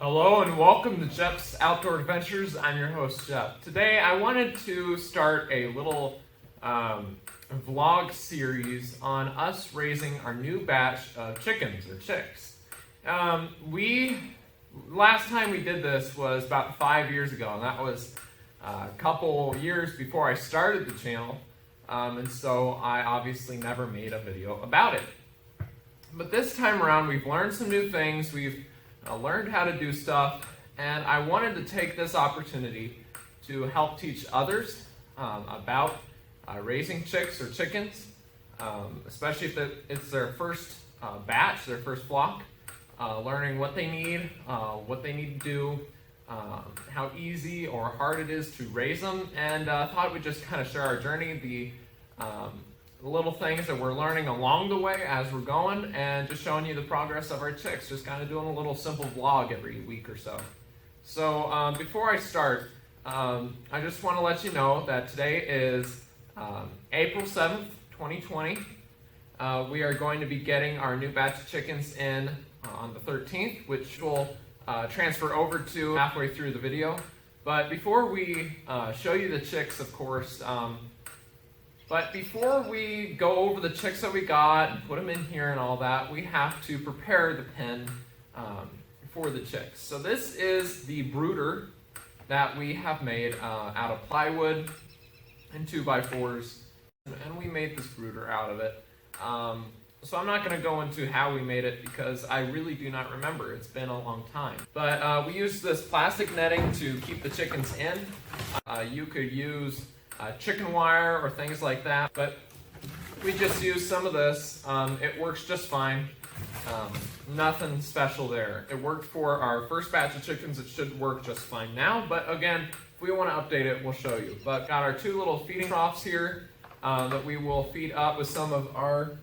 Hello and welcome to Jeff's Outdoor Adventures. I'm your host, Jeff. Today I wanted to start a little vlog series on us raising our new batch of chickens or chicks. Last time we did this was about 5 years ago, and that was a couple years before I started the channel, and so I obviously never made a video about it. But this time around we've learned some new things, we've learned how to do stuff, and I wanted to take this opportunity to help teach others about raising chicks or chickens, especially if it's their first batch, their first flock, learning what they need to do, how easy or hard it is to raise them, and thought we'd just kind of share our journey, the little things that we're learning along the way as we're going, and just showing you the progress of our chicks, just kind of doing a little simple vlog every week or so. So before I start, I just want to let you know that today is April 7th, 2020. We are going to be getting our new batch of chickens in on the 13th, which will transfer over to halfway through the video. But before we show you the chicks, of course, but before we go over the chicks that we got and put them in here and all that, we have to prepare the pen for the chicks. So this is the brooder that we have made out of plywood and 2x4s, and we made this brooder out of it. So I'm not going to go into how we made it because I really do not remember. It's been a long time. But we used this plastic netting to keep the chickens in. You could use chicken wire or things like that, but we just use some of this. It works just fine. Nothing special there. It worked for our first batch of chickens. It should work just fine now, but again, if we want to update it, we'll show you. But got our two little feeding troughs here that we will feed up with some of our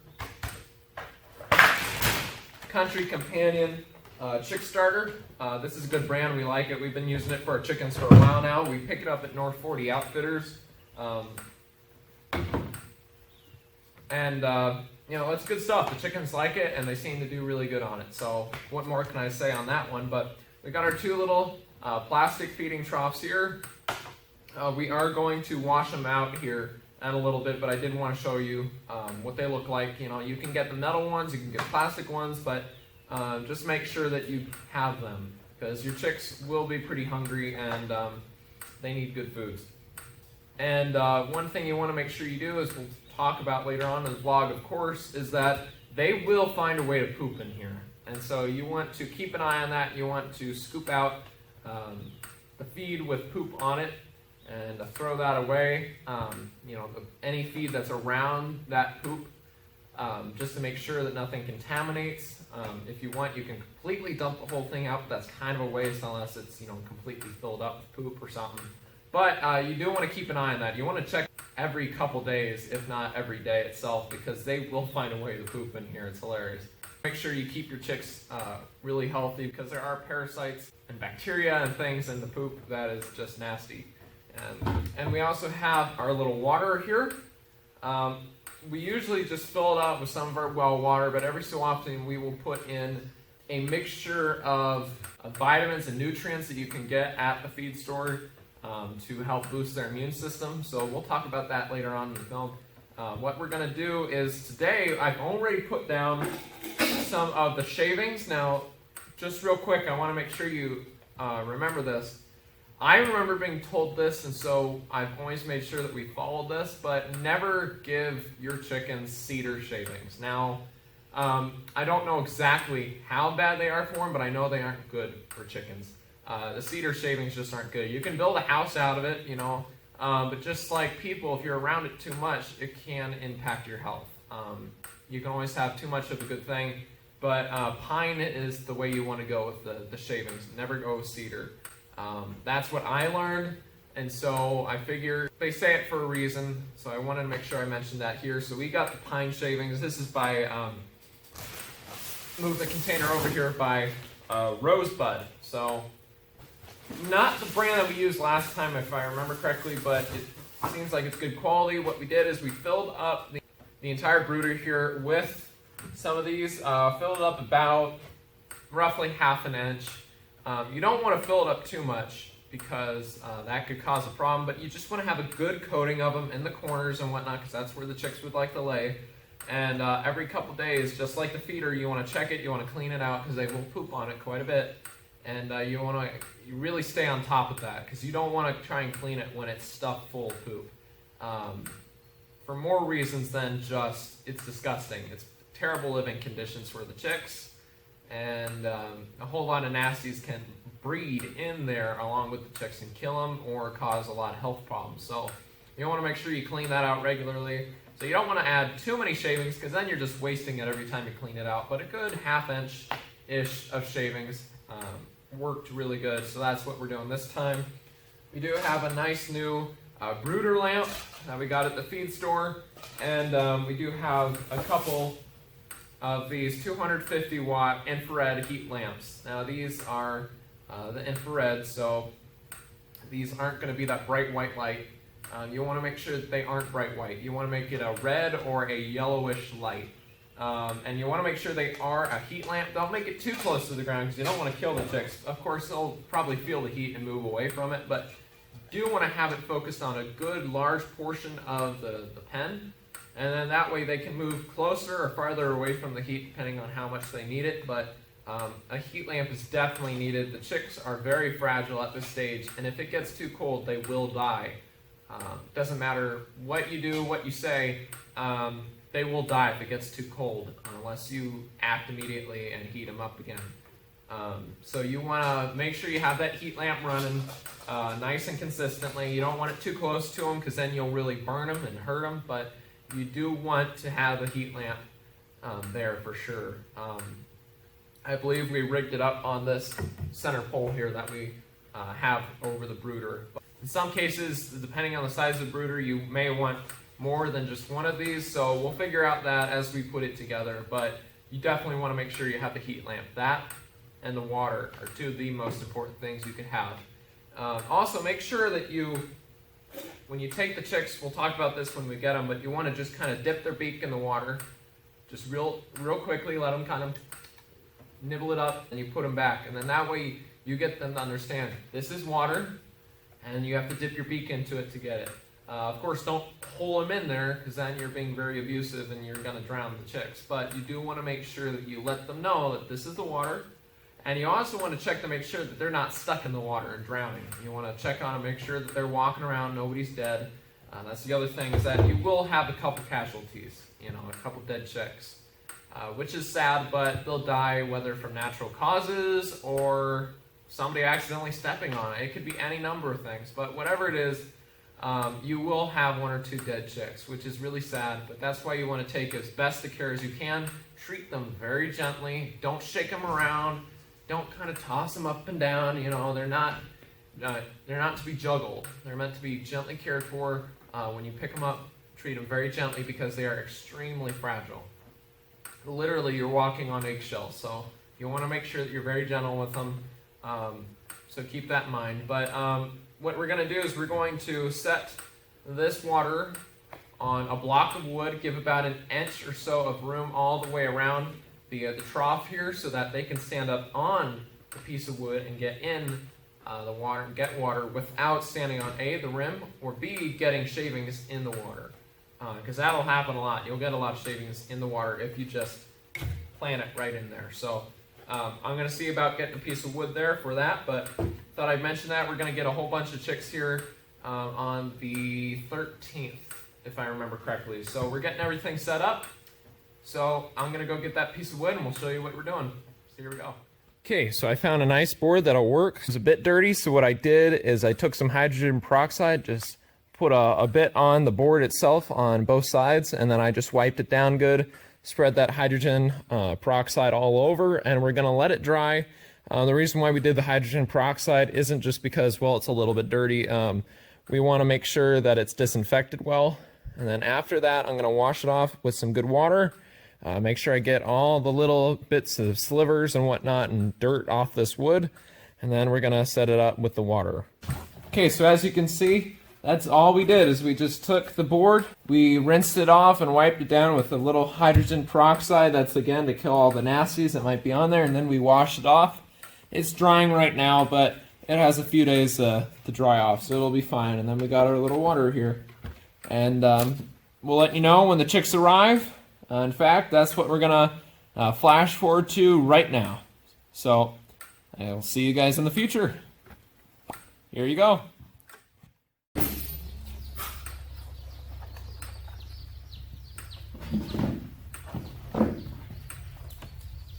Country Companion chick starter. This is a good brand. We like it. We've been using it for our chickens for a while now. We pick it up at North 40 Outfitters. It's good stuff. The chickens like it, and they seem to do really good on it. So what more can I say on that one? But we got our two little plastic feeding troughs here. We are going to wash them out here in a little bit, but I did want to show you what they look like. You can get the metal ones, you can get plastic ones, but just make sure that you have them, because your chicks will be pretty hungry and they need good foods. And one thing you want to make sure you do, is we'll talk about later on in the vlog, of course, is that they will find a way to poop in here. And so you want to keep an eye on that. You want to scoop out the feed with poop on it and throw that away. Any feed that's around that poop, just to make sure that nothing contaminates. If you want, you can completely dump the whole thing out, but that's kind of a waste unless it's completely filled up with poop or something. But you do want to keep an eye on that. You want to check every couple days, if not every day itself, because they will find a way to poop in here. It's hilarious. Make sure you keep your chicks really healthy, because there are parasites and bacteria and things in the poop that is just nasty. And we also have our little water here. We usually just fill it up with some of our well water, but every so often we will put in a mixture of vitamins and nutrients that you can get at the feed store to help boost their immune system. So we'll talk about that later on in the film. What we're going to do is today, I've already put down some of the shavings. Now, just real quick, I want to make sure you remember this. I remember being told this, and so I've always made sure that we followed this, but never give your chickens cedar shavings. Now, I don't know exactly how bad they are for them, but I know they aren't good for chickens. The cedar shavings just aren't good. You can build a house out of it, but just like people, if you're around it too much, it can impact your health. You can always have too much of a good thing, but pine is the way you want to go with the shavings. Never go with cedar. That's what I learned, and so I figure they say it for a reason, so I wanted to make sure I mentioned that here. So we got the pine shavings. This is by, move the container over here, by Rosebud. So not the brand that we used last time, if I remember correctly, but it seems like it's good quality. What we did is we filled up the entire brooder here with some of these, filled it up about roughly half an inch. You don't want to fill it up too much because that could cause a problem, but you just want to have a good coating of them in the corners and whatnot, because that's where the chicks would like to lay. And every couple days, just like the feeder, you want to check it, you want to clean it out, because they will poop on it quite a bit. And you really stay on top of that, because you don't want to try and clean it when it's stuffed full of poop. For more reasons than just it's disgusting. It's terrible living conditions for the chicks, and a whole lot of nasties can breed in there along with the chicks and kill them or cause a lot of health problems. So you want to make sure you clean that out regularly. So you don't want to add too many shavings, because then you're just wasting it every time you clean it out. But a good half-inch-ish of shavings worked really good. So that's what we're doing this time. We do have a nice new brooder lamp that we got at the feed store, and we do have a couple of these 250 watt infrared heat lamps. Now these are the infrared, so these aren't going to be that bright white light. You want to make sure that they aren't bright white. You want to make it a red or a yellowish light. And you want to make sure they are a heat lamp. Don't make it too close to the ground, because you don't want to kill the chicks. Of course, they'll probably feel the heat and move away from it, but you do want to have it focused on a good large portion of the pen. And then that way they can move closer or farther away from the heat depending on how much they need it. But a heat lamp is definitely needed. The chicks are very fragile at this stage, and if it gets too cold, they will die. Doesn't matter what you do, what you say, they will die if it gets too cold, unless you act immediately and heat them up again. So you want to make sure you have that heat lamp running nice and consistently. You don't want it too close to them, because then you'll really burn them and hurt them, but you do want to have a heat lamp there for sure. I believe we rigged it up on this center pole here that we have over the brooder. In some cases, depending on the size of the brooder, you may want more than just one of these, so we'll figure out that as we put it together, but you definitely want to make sure you have the heat lamp. That and the water are two of the most important things you can have. Also, make sure that when you take the chicks, we'll talk about this when we get them, but you want to just kind of dip their beak in the water, just real quickly, let them kind of nibble it up, and you put them back, and then that way you get them to understand this is water, and you have to dip your beak into it to get it. Of course, don't pull them in there, because then you're being very abusive and you're going to drown the chicks. But you do want to make sure that you let them know that this is the water. And you also want to check to make sure that they're not stuck in the water and drowning. You want to check on them, make sure that they're walking around, nobody's dead. That's the other thing, is that you will have a couple casualties, a couple dead chicks. Which is sad, but they'll die whether from natural causes or somebody accidentally stepping on it. It could be any number of things, but whatever it is, you will have one or two dead chicks, which is really sad, but that's why you want to take as best of care as you can. Treat them very gently. Don't shake them around. Don't kind of toss them up and down. They're not to be juggled. They're meant to be gently cared for. When you pick them up, treat them very gently, because they are extremely fragile. Literally, you're walking on eggshells, so you want to make sure that you're very gentle with them. So keep that in mind. But what we're going to do is we're going to set this water on a block of wood, give about an inch or so of room all the way around the trough here, so that they can stand up on the piece of wood and get in the water and get water without standing on A, the rim, or B, getting shavings in the water. Because that'll happen a lot. You'll get a lot of shavings in the water if you just plant it right in there. So I'm going to see about getting a piece of wood there for that, but thought I'd mention that. We're going to get a whole bunch of chicks here on the 13th, if I remember correctly. So we're getting everything set up. So I'm going to go get that piece of wood, and we'll show you what we're doing. So here we go. Okay, so I found a nice board that'll work. It's a bit dirty, so what I did is I took some hydrogen peroxide, just put a bit on the board itself on both sides, and then I just wiped it down good, spread that hydrogen peroxide all over, and we're going to let it dry. The reason why we did the hydrogen peroxide isn't just because, well, it's a little bit dirty. We want to make sure that it's disinfected well, and then after that I'm going to wash it off with some good water. Make sure I get all the little bits of slivers and whatnot and dirt off this wood, and then we're going to set it up with the water. Okay, so as you can see, that's all we did, is we just took the board, we rinsed it off and wiped it down with a little hydrogen peroxide. That's again to kill all the nasties that might be on there, and then we washed it off. It's drying right now, but it has a few days to dry off, so it'll be fine. And then we got our little water here. And we'll let you know when the chicks arrive. In fact, that's what we're going to flash forward to right now. So I'll see you guys in the future. Here you go.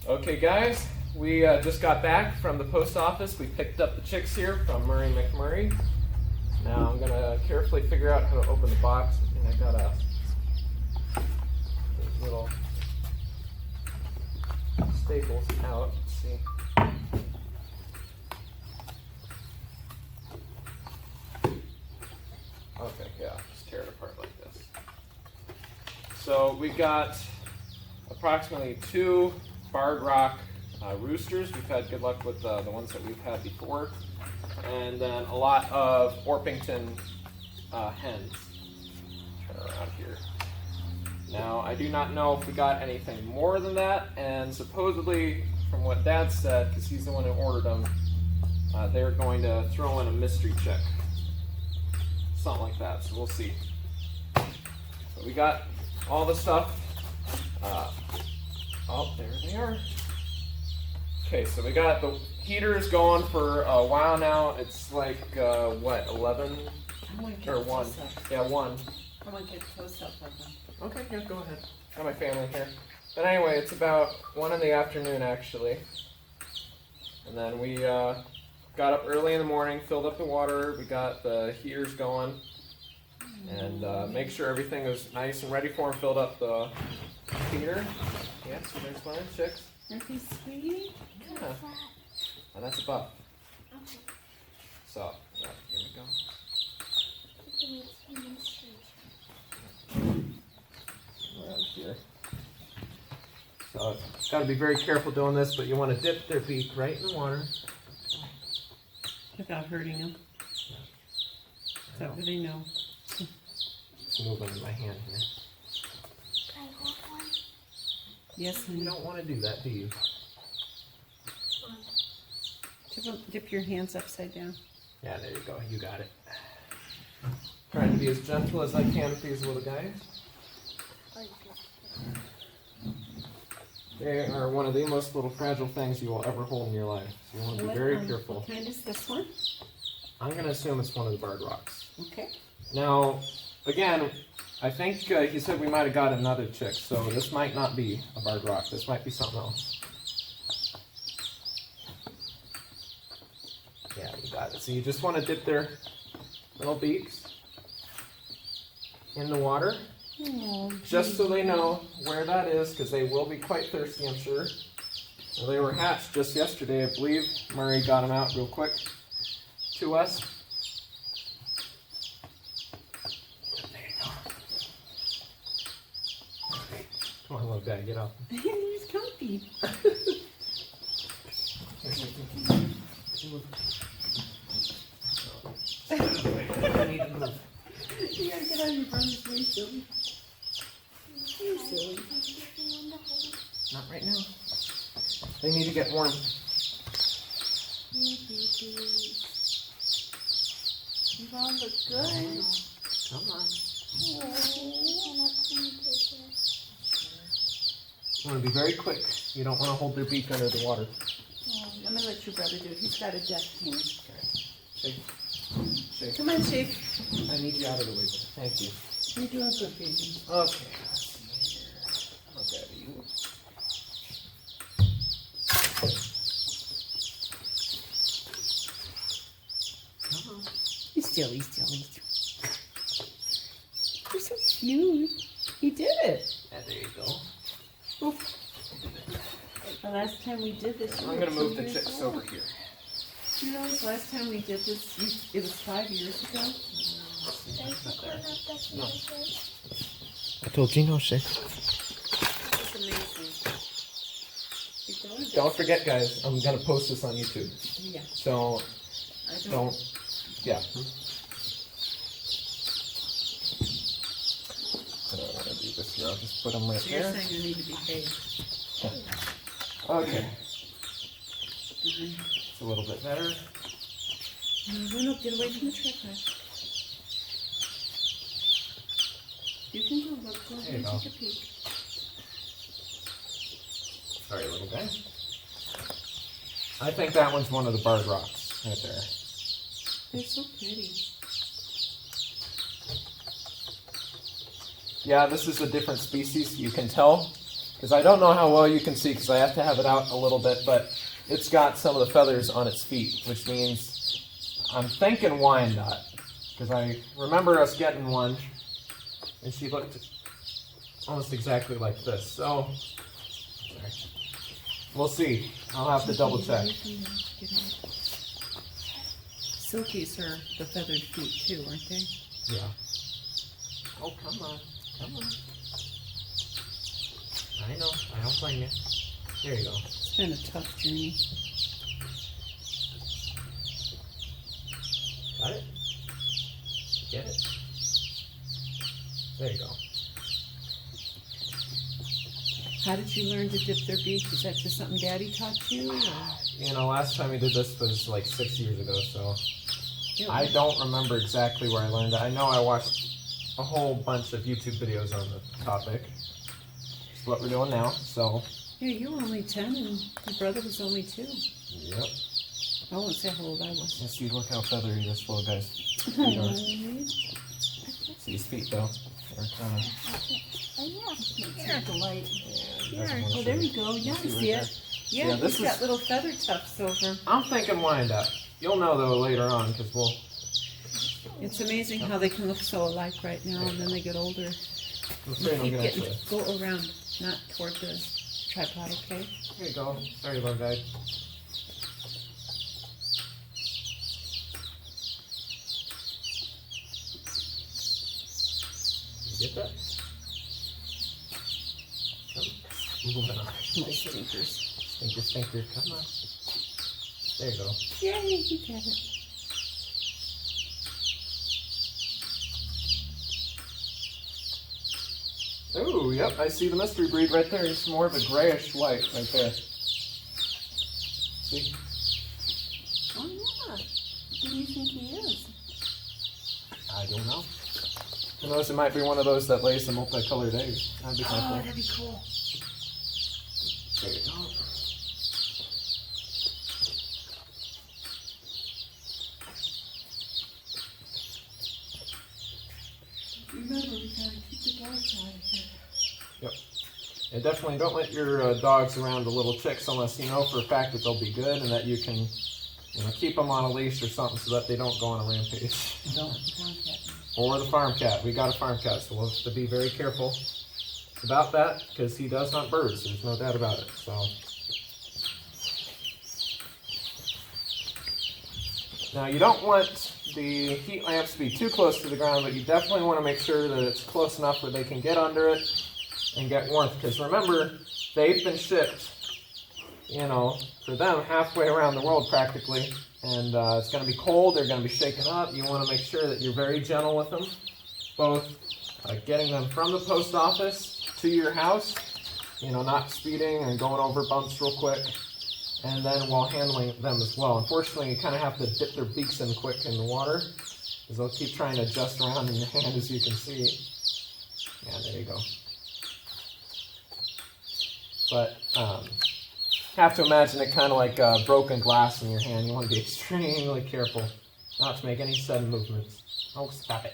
Okay guys, we just got back from the post office. We picked up the chicks here from Murray McMurray. Now I'm going to carefully figure out how to open the box. I think I got these little staples out. Let's see. Okay, yeah, just tear it apart like this. So we got approximately 2 Barred Rock roosters. We've had good luck with the ones that we've had before. And then a lot of Orpington hens that are around here. Now, I do not know if we got anything more than that, and supposedly, from what Dad said, because he's the one who ordered them, they're going to throw in a mystery check. Something like that, so we'll see. But we got all the stuff. Oh, there they are. Okay, so we got the heaters going for a while now. It's like, what, 11? Or 1. Yeah, 1. I want to get close up of them. Okay, yeah, go ahead. Got my family here. But anyway, it's about 1 in the afternoon, actually. And then we got up early in the morning, filled up the water. We got the heaters going. And make sure everything was nice and ready for them. Filled up the heater. Yeah, so there's one of the chicks. Aren't they sweet? Yeah. Oh, that's a buff. So, yeah, here we go. Around here. So, got to be very careful doing this, but you want to dip their beak right in the water. Without hurting them. Is that what they know? It's moving in my hand here. Can I hold one? Yes, You honey. don't want to do that, do you? Dip your hands upside down. Yeah, there you go. You got it. Trying to be as gentle as I can with these little guys. They are one of the most little fragile things you will ever hold in your life. So you want to be very careful. What kind is this one? I'm going to assume it's one of the barred rocks. Okay. Now, again, I think he said we might have got another chick, so this might not be a barred rock. This might be something else. Yeah, you got it. So you just want to dip their little beaks in the water, just so they know where that is, because they will be quite thirsty, I'm sure. Well, they were hatched just yesterday, I believe. Murray got them out real quick to us. There you go. Okay. Come on, little guy, get up. He's comfy. I need to move. You gotta get on your brother's way, silly. You're silly. Not right now. They need to get warm. You all look good. Come on. You want to be very quick. You don't want to hold their beak under the water. Oh, I'm gonna let your brother do it. He's got a deft hand. Shake. Shake. Come on, Shake. I need you out of the way. Thank you. You're doing good, baby. Okay. Let's see here. Look at you. Come on. He's still. You're so cute. He did it. Yeah, there you go. Oof. The last time we did this, I'm going to move the chicks over here. You know, the last time we did this, it was 5 years ago. No. I told Gino shake. It's amazing. You're going good. Don't forget, guys, I'm going to post this on YouTube. Yeah. So, don't. Yeah. I don't want to do this here. I'll just put them right So you're there. saying you need to behave. Okay. Mm-hmm. a little bit better. No, get away from the tripod. You can go look. Go ahead and take a peek. Sorry, little guy. I think that one's one of the barred rocks right there. They're so pretty. Yeah, this is a different species. You can tell. Because I don't know how well you can see because I have to have it out a little bit, but it's got some of the feathers on its feet, which means I'm thinking Wyandotte. Because I remember us getting one, and she looked almost exactly like this. So, we'll see. I'll have to double check. Silkies are the feathered feet too, aren't they? Yeah. Oh, come on. Come on. I know. I don't blame you. There you go. It's been a tough journey. Got it? Get it? There you go. How did you learn to dip their beak? Is that just something Daddy taught you? Or? You know, last time we did this was like 6 years ago, so Yeah. I don't remember exactly where I learned it. I know I watched a whole bunch of YouTube videos on the topic. It's what we're doing now, so. Yeah, you were only 10 and your brother was only 2. Yep. I won't say how old I was. Let's see, look how feathery this little guy's feet are. See his feet though. They're kind of. Oh, yeah. They're a delight. Yeah, Oh, there we go. Yeah, I see it. Yeah, this he's got little feather tufts over. I'm thinking Wyandotte. You'll know though later on because we'll. It's amazing how they can look so alike right now and then they get older. I'm afraid I'm Keep gonna have getting, to. go around, not toward the tripod, okay? Here you go. Sorry, little guy. You get that? Moving on. My stinkers. Stinker. Come on. There you go. Yeah, you got it. Ooh, yep, I see the mystery breed right there. It's more of a grayish white right there. See? Oh, yeah. Who do you think he is? I don't know. Who knows, it might be one of those that lays the multicolored eggs. That'd be kind of cool. That'd be cool. There you go. Remember, we gotta keep the dogs out of here. Yep. And definitely don't let your dogs around the little chicks unless you know for a fact that they'll be good and that you can, keep them on a leash or something so that they don't go on a rampage. Don't let the farm cat. Or the farm cat. We got a farm cat, so we'll have to be very careful about that because he does hunt birds. There's no doubt about it. So. Now you don't want the heat lamps to be too close to the ground, but you definitely want to make sure that it's close enough where they can get under it and get warmth. Because remember, they've been shipped, for them halfway around the world practically. And it's going to be cold, they're going to be shaken up. You want to make sure that you're very gentle with them. Both getting them from the post office to your house, not speeding and going over bumps real quick. And then while handling them as well. Unfortunately, you kind of have to dip their beaks in quick in the water, because they'll keep trying to adjust around in your hand, as you can see. Yeah, there you go. But have to imagine it kind of like broken glass in your hand. You want to be extremely careful not to make any sudden movements. Oh, stop it.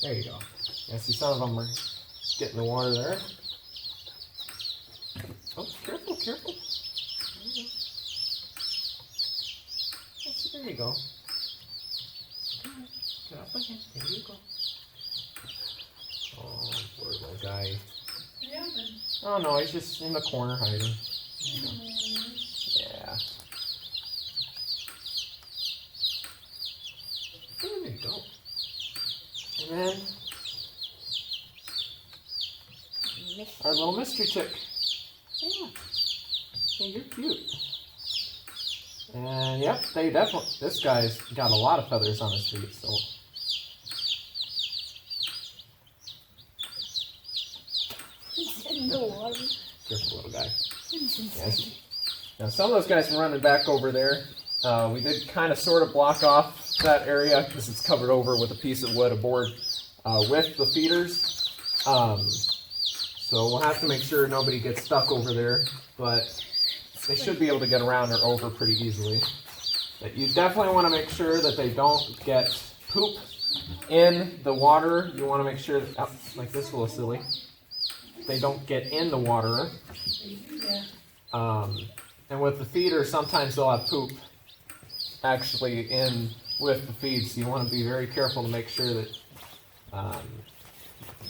There you go. Yeah, see some of them are getting the water there. Oh, careful. There you go. Yes, there you go. Get off my hand. There you go. Oh, poor little guy. Oh no, he's just in the corner hiding. Yeah. There you go. And then our little mystery chick. Yeah. Yeah, you're cute. And yep, this guy's got a lot of feathers on his feet, so. He's in the water. Careful, little guy. Yes. Now, some of those guys were running back over there. We did kind of sort of block off that area because it's covered over with a piece of wood, a board, with the feeders. So we'll have to make sure nobody gets stuck over there, but they should be able to get around or over pretty easily. But you definitely want to make sure that they don't get poop in the water. You want to make sure that, like this little silly, they don't get in the water. And with the feeder, sometimes they'll have poop actually in with the feed, so you want to be very careful to make sure that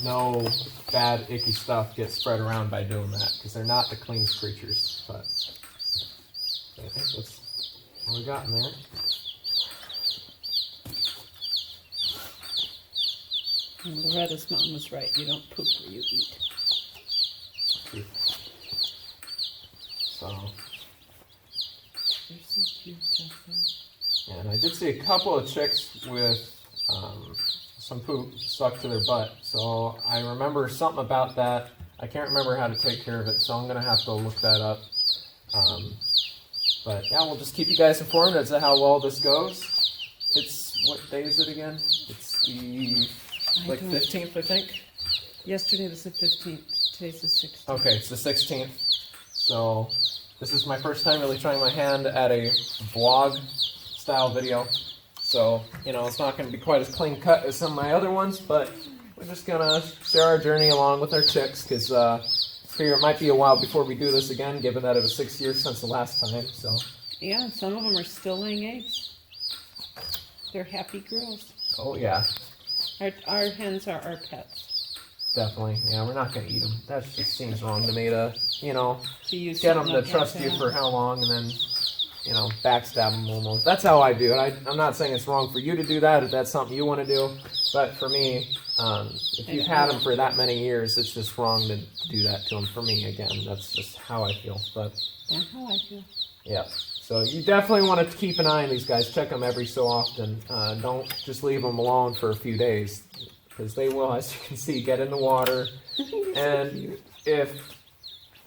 no bad, icky stuff gets spread around by doing that, because they're not the cleanest creatures. But I think that's what we got in there. And Loretta's mom was right. You don't poop where you eat. So, They're so cute, Jessica. and I did see a couple of chicks with some poop stuck to their butt. So I remember something about that. I can't remember how to take care of it, so I'm going to have to look that up. But yeah, we'll just keep you guys informed as to how well this goes. It's, what day is it again? It's the, like, 15th, I think? Yesterday was the 15th. Today's the 16th. Okay, it's the 16th. So this is my first time really trying my hand at a vlog style video. So, you know, it's not going to be quite as clean cut as some of my other ones, but we're just going to share our journey along with our chicks, because I figure it might be a while before we do this again, given that it was 6 years since the last time. So Yeah, some of them are still laying eggs. They're happy girls. oh yeah, Our hens are our pets. definitely. Yeah, we're not going to eat them. That just seems wrong to me to, you know, To use get them something to like trust that. you for how long and then, you know, backstab them almost. That's how I do it. I'm not saying it's wrong for you to do that if that's something you want to do, but for me, if you've had them for that many years, it's just wrong to do that to them. For me, again, that's just how I feel. But That's how I feel. yeah, so you definitely want to keep an eye on these guys. Check them every so often. Don't just leave them alone for a few days, because they will, as you can see, get in the water. And if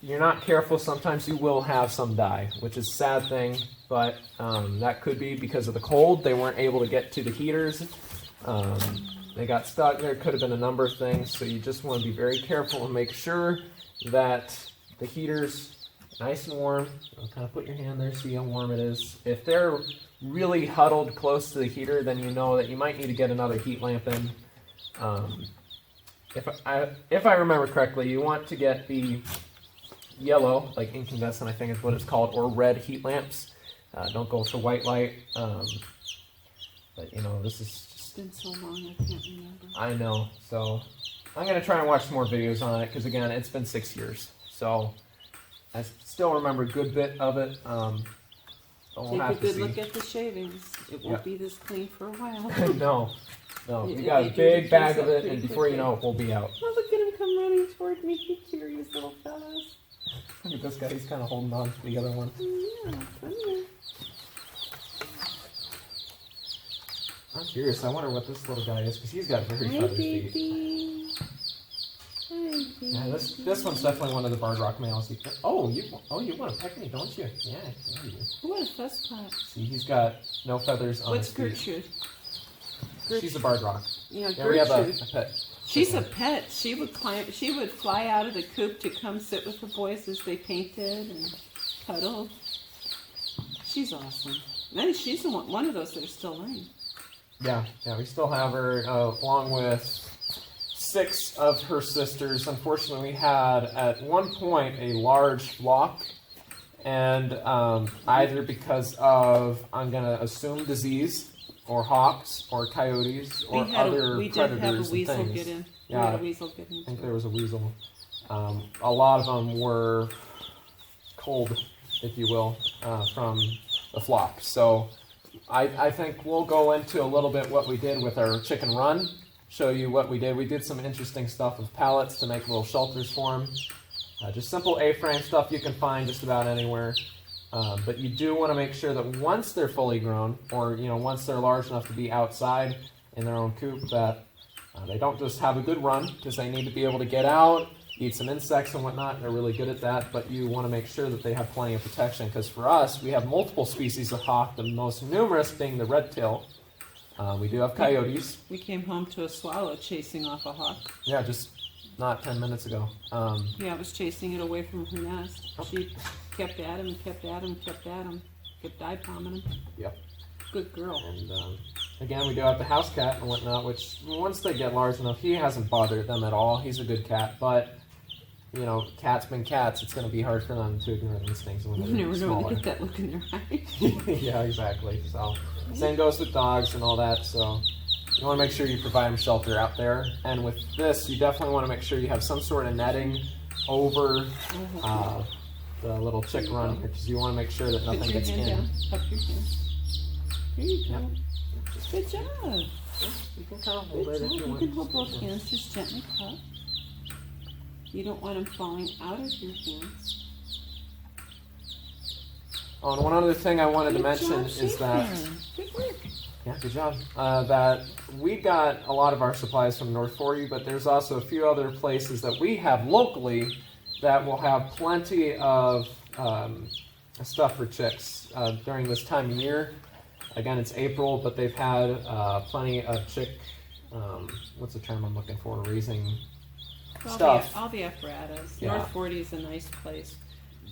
you're not careful, sometimes you will have some die, which is a sad thing, but that could be because of the cold. They weren't able to get to the heaters. They got stuck. There could have been a number of things, so you just want to be very careful and make sure that the heater's nice and warm. Kind of put your hand there, see how warm it is. If they're really huddled close to the heater, then you know that you might need to get another heat lamp in. If I remember correctly, you want to get the yellow, like incandescent, I think is what it's called, or red heat lamps. Don't go for white light. But you know, this is just, It's been so long, I can't remember. I know. So I'm gonna try and watch some more videos on it, because again, it's been 6 years. So I still remember a good bit of it. We'll Take a have to good see. look at the shavings. It won't be this clean for a while. No, we They got a do big bag decrease of up it, pretty and before you quickly. know it, we'll be out. Oh, look at him come running toward me. You curious little fellas. Look at this guy, he's kind of holding on to the other one. Yeah, come here. I'm curious, I wonder what this little guy is, because he's got very Hi, feathered feet. baby. Hi, baby. Yeah, this one's definitely one of the barred rock males. Oh, you want to peck me, don't you? Yeah, you do. What a fuss pot. See, he's got no feathers on What's his feet. Gertrude? She's a barred rock. Yeah, Yeah, we have a Gertrude. pet. She's a pet. She would climb. She would fly out of the coop to come sit with the boys as they painted and cuddled. She's awesome. Maybe she's the one of those that are still laying. Yeah, we still have her, along with 6 of her sisters. Unfortunately, we had at one point a large flock, and either because of, I'm going to assume, disease, or hawks, or coyotes, or other we did predators have a and weasel things. get in. We Yeah, had a weasel get in. I think there was a weasel. A lot of them were cold, if you will, from the flock. So I think we'll go into a little bit what we did with our chicken run, show you what we did. We did some interesting stuff with pallets to make little shelters for them. Just simple A-frame stuff you can find just about anywhere. But you do want to make sure that once they're fully grown, or once they're large enough to be outside in their own coop, that they don't just have a good run, because they need to be able to get out eat some insects and whatnot. They're really good at that, but you want to make sure that they have plenty of protection, because for us, we have multiple species of hawk, the most numerous being the red tail. We do have coyotes. We came home to a swallow chasing off a hawk. Yeah, just not 10 minutes ago. Yeah, I was chasing it away from her nest. Oh. She kept at him, kept at him, kept at him, kept dive bombing him. Yep. Good girl. And again, we do have the house cat and whatnot, which once they get large enough, he hasn't bothered them at all. He's a good cat, but you know, cats been cats. It's going to be hard for them to ignore these things when You they're never know smaller. when you get that look in their eye. Yeah, exactly. So same goes with dogs and all that. So you want to make sure you provide them shelter out there. And with this, you definitely want to make sure you have some sort of netting over the little chick run here, because you want to make sure that nothing Put your gets hand in. down. Up your hand. There you go. Yep. Good job. You can kind of hold Good it job. if you You want. can hold both hands. Just gently cup. You don't want them falling out of your hands. Oh, and one other thing I wanted to Good mention job, is that, Sharon. Good work. yeah, good job, that we got a lot of our supplies from North 40, but there's also a few other places that we have locally that will have plenty of stuff for chicks during this time of year. Again, it's April, but they've had plenty of chick, what's the term I'm looking for, raising stuff. All the apparatus. Yeah. North 40 is a nice place.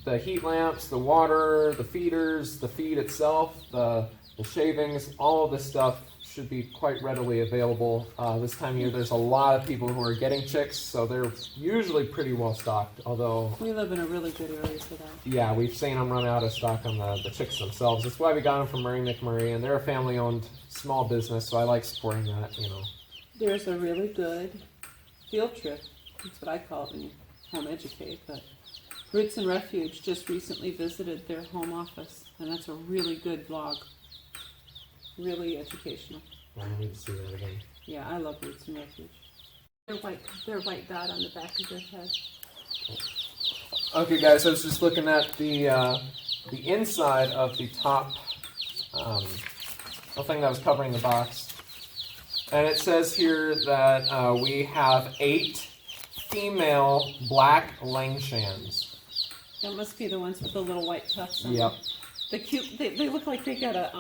The heat lamps, the water, the feeders, the feed itself, the shavings, all of this stuff should be quite readily available this time of year. There's a lot of people who are getting chicks, so they're usually pretty well stocked, although We live in a really good area for that. yeah, we've seen them run out of stock on the chicks themselves. That's why we got them from Murray McMurray, and they're a family-owned small business, so I like supporting that, you know. There's a really good field trip. That's what I call it when you home educate. But Roots and Refuge just recently visited their home office, and that's a really good vlog. Really educational. I need to see that again. Yeah, I love Roots and Refuge. Their white dot on the back of their head. Okay, guys, I was just looking at the inside of the top the thing that was covering the box, and it says here that we have 8 female black Langshans. That must be the ones with the little white tufts on Yep. them. The cute. They look like they got a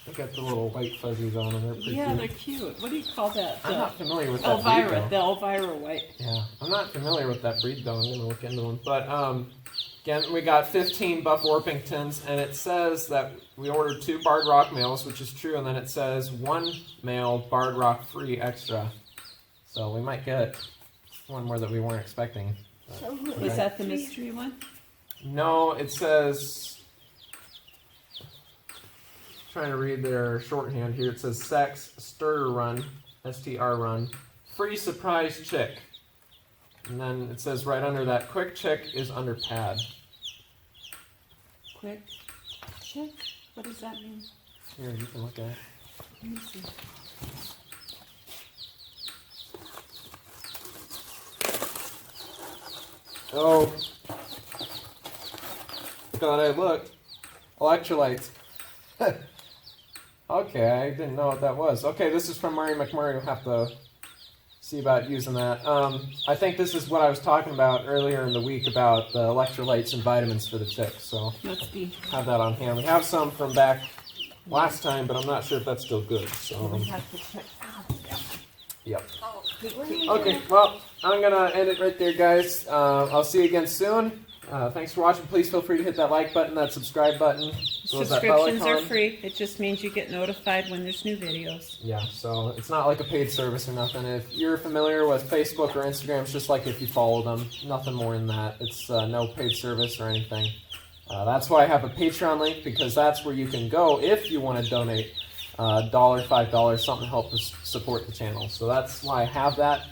They got the little white fuzzies on them. They're pretty Yeah, cute. they're cute. What do you call that? I'm not familiar with that Elvira. breed, The though. Elvira white. Yeah, I'm not familiar with that breed, though. I'm going to look into them. But, again, we got 15 Buff Orpingtons, and it says that we ordered 2 Barred Rock males, which is true, and then it says 1 male Barred Rock free extra. So we might get one more that we weren't expecting. So who Was that the mystery one? No, it says... Trying to read their shorthand here. It says sex, stir run, STR run, free surprise chick. And then it says right under that, quick chick is under pad. Quick check. What does that mean? Here, you can look at it. Let me see. Oh. Thought I looked. Electrolytes. Okay, I didn't know what that was. Okay, this is from Murray McMurray. We'll have to see about using that. I think this is what I was talking about earlier in the week about the electrolytes and vitamins for the chicks. So Must be. have that on hand. We have some from back last time, but I'm not sure if that's still good. So We have to check. yep. Oh, Okay, well, I'm gonna end it right there, guys. I'll see you again soon. Thanks for watching. Please feel free to hit that like button, that subscribe button. as well as that bell Subscriptions are icon. free. It just means you get notified when there's new videos. Yeah, so it's not like a paid service or nothing. If you're familiar with Facebook or Instagram, it's just like if you follow them. Nothing more than that. It's no paid service or anything. That's why I have a Patreon link, because that's where you can go if you want to donate $1, $5, something to help us support the channel. So that's why I have that.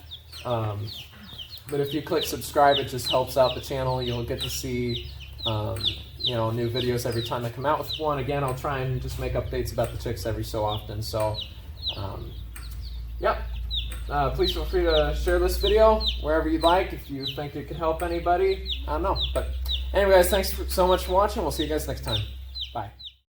But if you click subscribe, it just helps out the channel. You'll get to see new videos every time I come out with one. Again, I'll try and just make updates about the chicks every so often. So, please feel free to share this video wherever you'd like if you think it could help anybody. I don't know. But anyway, guys, thanks so much for watching. We'll see you guys next time. Bye.